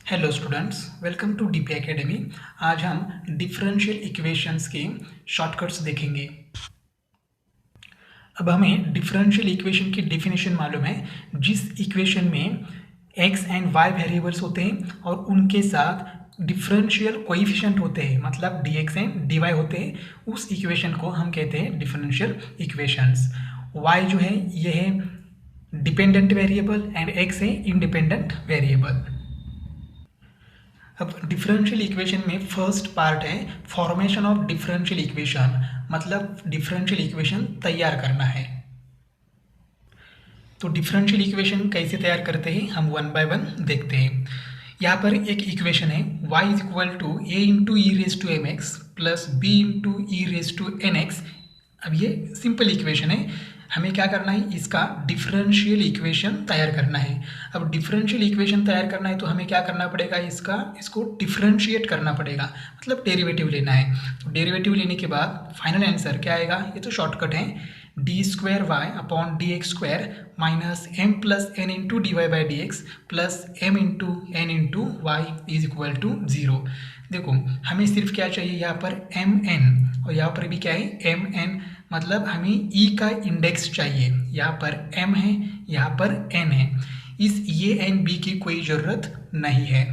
Hello students, welcome to DP academy. आज हम differential equations के शॉर्टकट्स देखेंगे। अब हमें डिफरेंशियल इक्वेशन की डेफिनेशन मालूम है। जिस इक्वेशन में एक्स एंड वाई वेरिएबल्स होते हैं और उनके साथ डिफरेंशियल कोएफिशिएंट होते हैं, मतलब d x and d y होते हैं, उस इक्वेशन को हम कहते हैं डिफरेंशियल इक्वेशंस। वाई जो है ये है डिपेंडेंट वेरिएबल एंड एक्स है इंडिपेंडेंट वेरिएबल। अब डिफरेंशियल इक्वेशन में फर्स्ट पार्ट है फॉर्मेशन ऑफ डिफरेंशियल इक्वेशन, मतलब डिफरेंशियल इक्वेशन तैयार करना है। तो डिफरेंशियल इक्वेशन कैसे तैयार करते हैं हम वन बाय वन देखते हैं। यहाँ पर एक इक्वेशन है y is equal to a into e raise to m x plus b into e raise to n x. अब ये सिंपल इक्वेशन है, हमें क्या करना है, इसका डिफरेंशियल इक्वेशन तैयार करना है। अब डिफरेंशियल इक्वेशन तैयार करना है तो हमें क्या करना पड़ेगा, इसको डिफरेंशिएट करना पड़ेगा, मतलब डेरिवेटिव लेना है। तो डेरिवेटिव लेने के बाद फाइनल आंसर क्या आएगा, ये तो शॉर्टकट है, d square y upon d x square minus m plus n into d y by d x plus m into n into y is equal to 0। देखो हमें सिर्फ क्या चाहिए, यहाँ पर एम एन और यहाँ पर भी क्या है एम एन, मतलब हमें ई का इंडेक्स चाहिए। यहाँ पर m है, यहाँ पर n है, इस ये एन बी की कोई ज़रूरत नहीं है।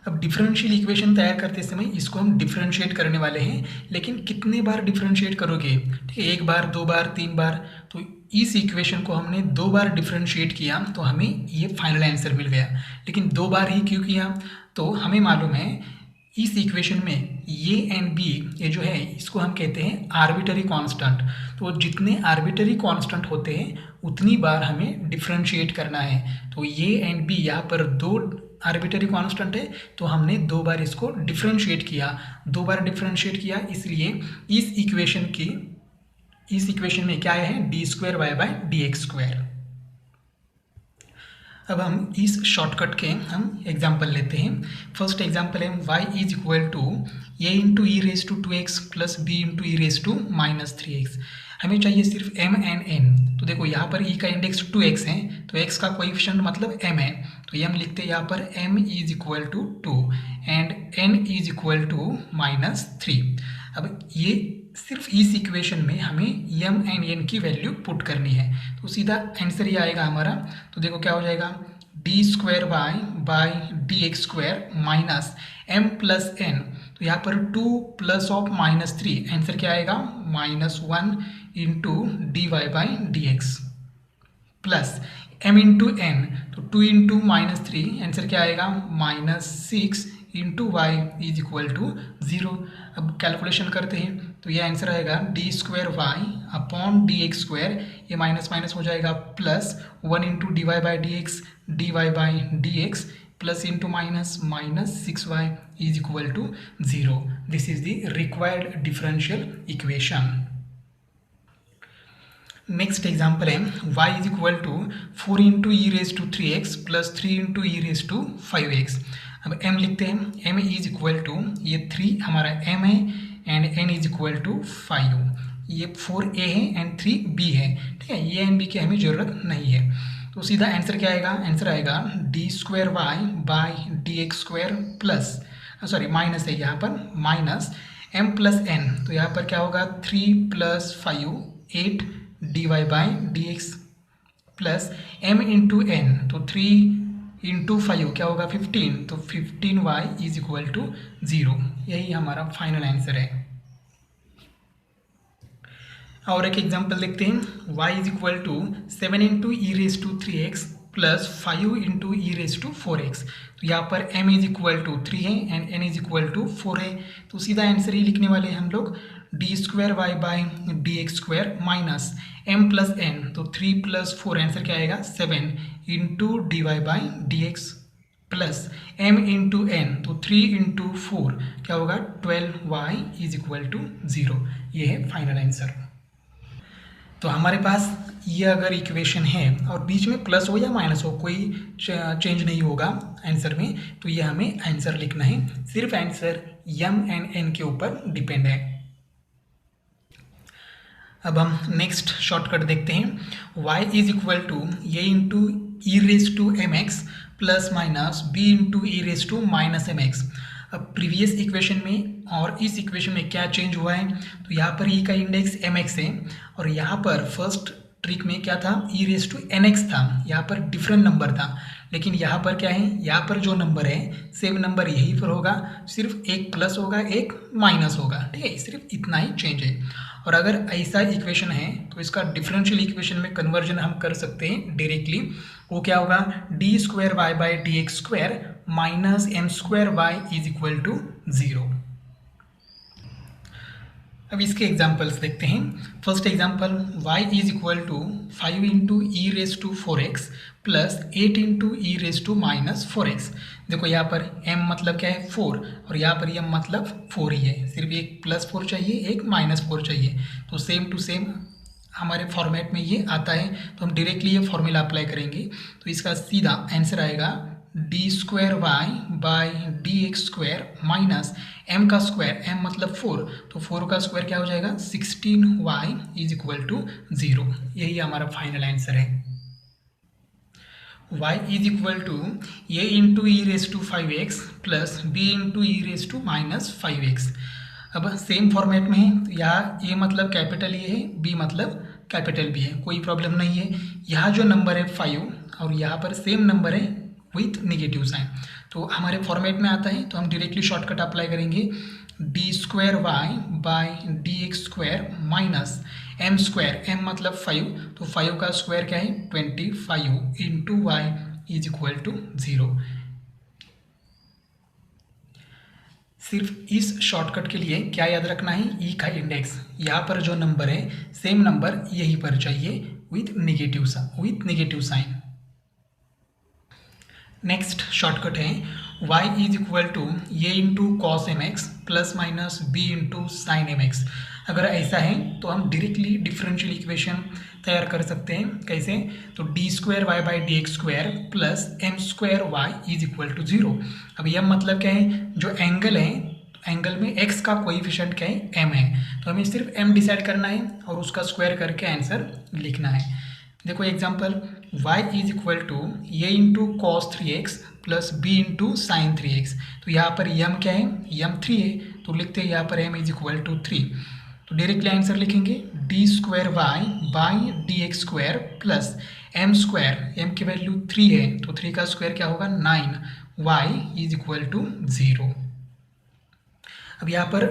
अब डिफरेंशियल इक्वेशन तैयार करते समय इसको हम डिफरेंशिएट करने वाले हैं, लेकिन कितने बार डिफरेंशिएट करोगे, ठीक है, एक बार, दो बार, तीन बार। तो इस इक्वेशन को हमने दो बार डिफरेंशिएट किया तो हमें ये फाइनल आंसर मिल गया। लेकिन दो बार ही क्यों किया, तो हमें मालूम है इस इक्वेशन में ये एंड बी ये जो है इसको हम कहते हैं आर्बिटरी कांस्टेंट। तो जितने आर्बिटरी कांस्टेंट होते हैं उतनी बार हमें डिफरेंशिएट करना है। तो ये एंड बी यहाँ पर दो आर्बिटरी कांस्टेंट है, तो हमने दो बार इसको डिफरेंशिएट किया, दो बार डिफरेंशिएट किया, इसलिए इस इक्वेशन में क्या है, d square y by d x square. अब हम इस शॉर्टकट के हम एग्जाम्पल लेते हैं। फर्स्ट एग्जाम्पल है y is equal to a into e raise to 2x plus b into e raise to minus 3x। हमें चाहिए सिर्फ m एंड n। तो देखो यहाँ पर e का इंडेक्स 2x है, तो x का कोएफिशिएंट मतलब m है, तो m लिखते हैं यहाँ पर m is equal to 2 and n is equal to minus 3। अब ये सिर्फ इस इक्वेशन में हमें m एंड n की वैल्यू पुट करनी है, तो सीधा आंसर ये आएगा हमारा। तो देखो क्या हो जाएगा, d square y by d x square minus m plus n। तो यहाँ पर 2 प्लस ऑफ माइनस 3, आंसर क्या आएगा, minus 1 into d y by d x plus m into n। तो 2 इंटू माइनस 3, आंसर क्या आएगा, minus 6 into y is equal to 0। अब कैलकुलेशन करते हैं तो ये आंसर आएगा d square y upon d x square, ये माइनस माइनस हो जाएगा plus 1 into d y by d y by d x plus into minus minus 6y is equal to 0। This is the required differential equation. Next example है y is equal to 4 into e raise to 3x plus 3 into e raise to 5x। अब m लिखते हैं, m is equal to, ये 3 हमारा m है and n is equal to 5, ये 4a है and 3b है, ठीक है, ये एंड b की हमें ज़रूरत नहीं है। तो सीधा आंसर क्या आएगा, आंसर आएगा d square y by d x square plus, sorry minus है यहाँ पर, माइनस m प्लस n। तो यहाँ पर क्या होगा, 3 plus 5 8 d y by d x plus m into n। तो 3 इंटू 5 क्या होगा, 15, तो 15y इज इक्वल टू 0। यही हमारा फाइनल आंसर है। और एक एग्जांपल देखते हैं, y is equal to 7 into e raise to 3x plus 5 into e raise to 4x। तो यहाँ पर m इज इक्वल टू 3 है and n is equal to 4 है, तो सीधा आंसर ही लिखने वाले हैं हम लोग, d square y by d x square minus m plus n। तो 3 प्लस 4, आंसर क्या आएगा, 7 into d y by d x plus m into n। तो 3 इंटू 4 क्या होगा, 12y इज इक्वल टू 0। ये है फाइनल आंसर। तो हमारे पास ये अगर इक्वेशन है और बीच में प्लस हो या माइनस हो, कोई चेंज नहीं होगा आंसर में, तो ये हमें आंसर लिखना है, सिर्फ आंसर m एंड n के ऊपर डिपेंड है। अब हम नेक्स्ट शॉर्टकट देखते हैं। y is equal to a into e raise to m x plus minus b into e raise to minus m x. अब प्रीवियस इक्वेशन में और इस इक्वेशन में क्या चेंज हुआ है, तो यहाँ पर ई का इंडेक्स एम एक्स है और यहाँ पर फर्स्ट ट्रिक में क्या था, ई रेज टू एन एक्स था, यहाँ पर डिफरेंट नंबर था। लेकिन यहाँ पर क्या है, यहाँ पर जो नंबर है सेम नंबर यही पर होगा, सिर्फ एक प्लस होगा एक माइनस होगा, ठीक है, सिर्फ इतना ही चेंज है। और अगर ऐसा इक्वेशन है तो इसका डिफरेंशियल इक्वेशन में कन्वर्जन हम कर सकते हैं डायरेक्टली। वो क्या होगा, d square y by d x square minus m square y is equal to 0। अब इसके एग्जाम्पल्स देखते हैं। First example, y is equal to 5 into e raise to 4x plus 8 into e raise to minus 4x। देखो यहाँ पर m मतलब क्या है 4 और यहाँ पर m मतलब 4 ही है, सिर्फ एक प्लस 4 चाहिए एक माइनस 4 चाहिए, तो सेम टू सेम हमारे फॉर्मेट में ये आता है। तो हम डायरेक्टली ये फॉर्मूला अप्लाई करेंगे, तो इसका सीधा आंसर आएगा d square y by d x square minus m का स्क्वायर, एम मतलब 4, तो 4 का स्क्वायर क्या हो जाएगा 16y इज इक्वल टू 0। यही हमारा फाइनल आंसर है। y is equal to a into e raise to 5x plus b into e raise to minus 5x। अब सेम फॉर्मेट में है, तो यहाँ ए मतलब कैपिटल ए है, बी मतलब कैपिटल बी है, कोई प्रॉब्लम नहीं है। यहाँ जो नंबर है 5 और यहाँ पर सेम नंबर है विथ नेगेटिव साइन, तो हमारे फॉर्मेट में आता है, तो हम डायरेक्टली शॉर्टकट अप्लाई करेंगे, d square y by d x square minus m square, m मतलब 5, तो 5 का स्क्वायर क्या है 25 into y is equal to 0। सिर्फ इस शॉर्टकट के लिए क्या याद रखना है, ई का इंडेक्स, यहाँ पर जो नंबर है सेम नंबर यहीं पर चाहिए with negative sign. Next shortcut है y is equal to a into cos m x plus minus b into sine m x. अगर ऐसा है तो हम डायरेक्टली डिफरेंशियल इक्वेशन तैयार कर सकते हैं। कैसे, तो d square y by d x square plus m square y is equal to 0। अब यह मतलब क्या है, जो एंगल है, एंगल में x का कोएफिशिएंट क्या है m है, तो हमें सिर्फ m डिसाइड करना है और उसका स्क्वायर करके आंसर लिखना है। देखो example, y is equal to a into cos 3x plus b into sine 3x। तो यहाँ पर m क्या है, m 3 है, तो लिखते हैं यहाँ पर m इज इक्वल टू 3। तो डायरेक्टली आंसर लिखेंगे d square y by d x square plus m square, m की वैल्यू 3 है, तो 3 का स्क्वायर क्या होगा 9, y इज इक्वल टू 0। अब यहाँ पर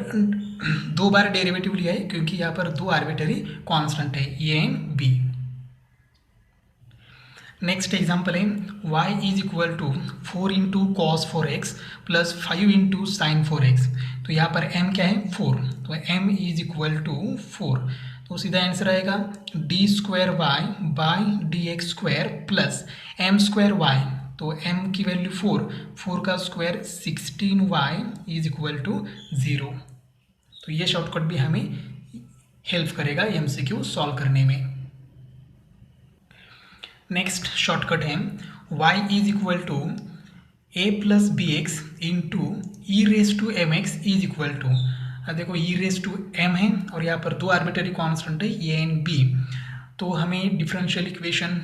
2 बार डेरिवेटिव लिया है क्योंकि यहाँ पर 2 आर्बिट्ररी कांस्टेंट है, a and b. Next example है y is equal to 4 into cos 4x plus 5 into sine 4x। तो यहाँ पर m क्या है 4, तो m इज इक्वल टू 4, तो सीधा आंसर आएगा d square y by d x square plus m square y, तो m की वैल्यू 4 का square 16y is equal to 0। तो ये शॉर्टकट भी हमें हेल्प करेगा MCQ सॉल्व करने में। नेक्स्ट शॉर्टकट है y is equal to a plus b x into e raise to m x is equal to, देखो ई रेज टू m है और यहाँ पर 2 आर्बिट्ररी कांस्टेंट है a एंड b, तो हमें डिफरेंशियल इक्वेशन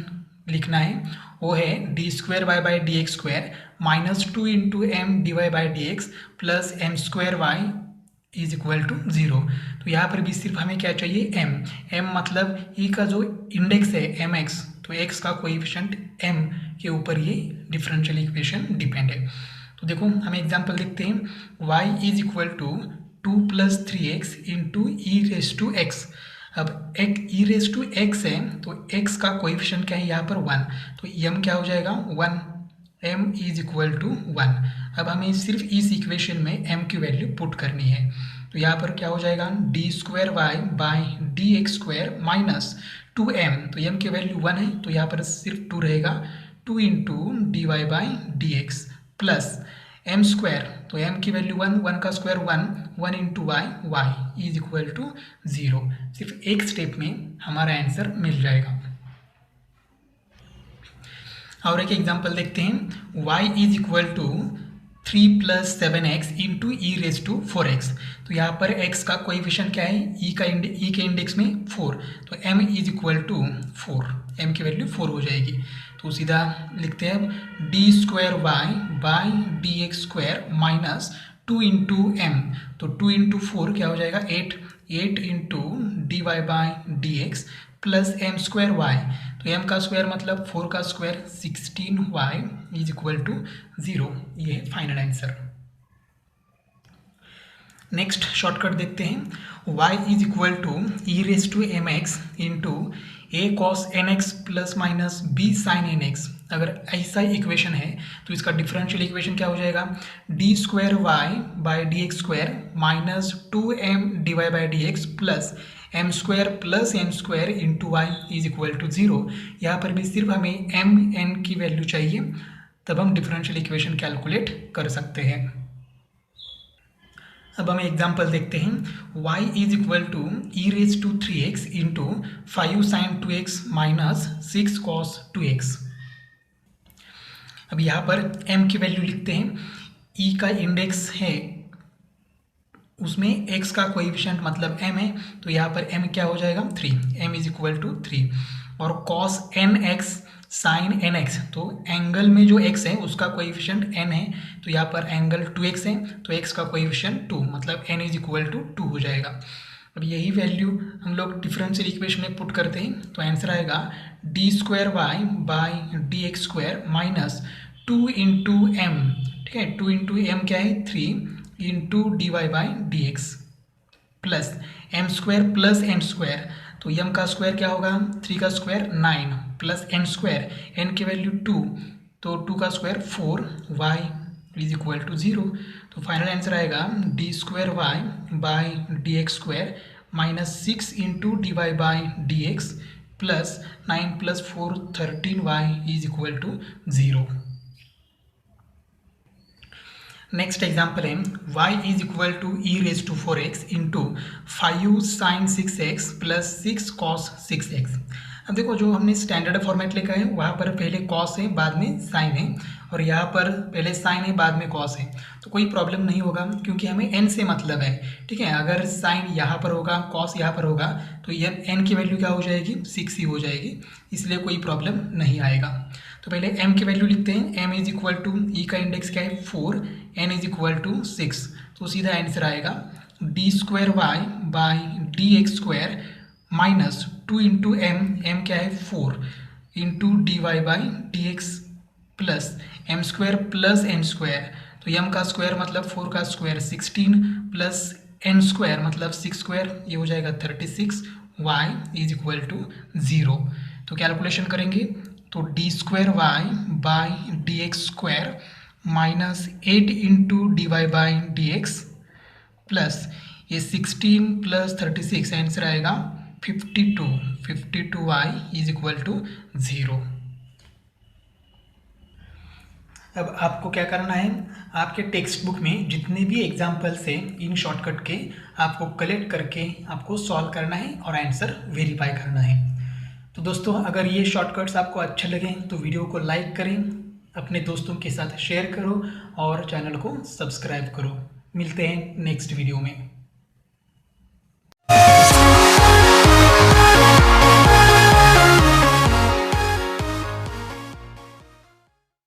लिखना है, वो है d square y by d x square minus 2 into m d y by d x plus m square y is equal to 0। तो यहाँ पर भी सिर्फ हमें क्या चाहिए m मतलब e का जो इंडेक्स है mx, तो x का कोएफिशिएंट m के ऊपर ये डिफरेंशियल इक्वेशन डिपेंड है। तो देखो हम एग्जांपल देखते हैं, y is equal to 2 plus 3x into e raise to x. अब एक ई रेज टू एक्स है, तो x का कोएफिशिएंट क्या है यहाँ पर 1, तो m क्या हो जाएगा 1, m इज इक्वल टू 1। अब हमें सिर्फ इस इक्वेशन में m की वैल्यू पुट करनी है, तो यहाँ पर क्या हो जाएगा d square y by d x square minus 2m, तो m की वैल्यू 1 है, तो यहाँ पर सिर्फ 2 रहेगा, 2 into d y by d x plus m square, तो m की वैल्यू 1 का square 1 into y is equal to 0। सिर्फ एक स्टेप में हमारा आंसर मिल जाएगा। और एक एग्जांपल देखते हैं, y is equal to 3+7x into e raise to 4x। तो यहाँ पर x का कोएफिशिएंट क्या है, e के इंडेक्स में 4, तो m is equal to 4, m की वैल्यू 4 हो जाएगी। तो सीधा लिखते हैं अब d square y by d x square minus 2 into m. तो 2 इंटू 4 क्या हो जाएगा 8 into d y by d x plus m square y. तो एम का स्क्वायर मतलब 4 का square 16y is equal to 0। ये है फाइनल आंसर। नेक्स्ट शॉर्टकट देखते हैं, y is equal to e raise to m x into a cos n x plus minus b sine n x. अगर ऐसा equation है तो इसका डिफरेंशियल इक्वेशन क्या हो जाएगा, d square y by d x square minus 2m d y by d x plus m square plus n square into y is equal to 0। यहाँ पर भी सिर्फ हमें एम एन की वैल्यू चाहिए, तब हम डिफरेंशियल इक्वेशन कैलकुलेट कर सकते हैं। अब हम एग्जाम्पल देखते हैं, y is equal to e raise to 3x into 5 sine 2x minus 6 cos 2x। अब यहाँ पर m की वैल्यू लिखते हैं, e का इंडेक्स है उसमें x का कोएफिशिएंट मतलब m है, तो यहाँ पर m क्या हो जाएगा 3, m इज इक्वल टू 3। और cos nx साइन nx, तो एंगल में जो x है उसका कोएफिशिएंट n है, तो यहाँ पर एंगल 2x है, तो x का कोएफिशिएंट 2 मतलब n इज इक्वल टू 2 हो जाएगा। अब यही वैल्यू हम लोग डिफरेंशियल इक्वेशन में पुट करते हैं, तो आंसर आएगा d square y by d x square minus 2 into m. ठीक है, 2 इंटू एम क्या है 3 into d y by d x plus m square plus n square. तो एम का स्क्वायर क्या होगा 3 का स्क्वायर 9 प्लस एन स्क्वायर, एन की वैल्यू 2, तो 2 का square 4, y is equal to 0। तो फाइनल आंसर आएगा d square y by d x square minus 6 into d y by d x plus 9 plus 4 13y is equal to 0। Next example है, y is equal to e raise to 4x into 5 sine 6x plus 6 cos 6x। अब देखो जो हमने standard format लिखा है वहाँ पर पहले कॉस है बाद में साइन है, और यहाँ पर पहले साइन है बाद में कॉस है, तो कोई प्रॉब्लम नहीं होगा क्योंकि हमें n से मतलब है। ठीक है, अगर साइन यहाँ पर होगा कॉस यहाँ पर होगा तो ये n की वैल्यू क्या हो जाएगी 6 ही हो जाएगी, इसलिए कोई प्रॉब्लम नहीं आएगा। तो पहले m की वैल्यू लिखते हैं, m इज इक्वल टू ई का इंडेक्स क्या है 4, n इज इक्वल टू 6, तो सीधा आंसर आएगा d square y by d x square minus 2 into m क्या है 4 into d y by d x plus m square plus n square. तो m का स्क्वायर मतलब 4 का स्क्वायर 16 प्लस एन स्क्वायर मतलब 6 स्क्वायर, ये हो जाएगा 36, वाई इज इक्वल टू 0। तो कैलकुलेशन करेंगे तो d square y by d x square minus 8 into d y by d x plus ये 16 प्लस 36, आंसर आएगा 52y इज इक्वल टू 0। अब आपको क्या करना है, आपके टेक्स्ट बुक में जितने भी एग्जाम्पल्स हैं इन शॉर्टकट के आपको कलेक्ट करके आपको सॉल्व करना है और आंसर वेरीफाई करना है। तो दोस्तों अगर ये शॉर्टकट्स आपको अच्छे लगें तो वीडियो को लाइक करें, अपने दोस्तों के साथ शेयर करो और चैनल को सब्सक्राइब करो। मिलते हैं नेक्स्ट वीडियो में।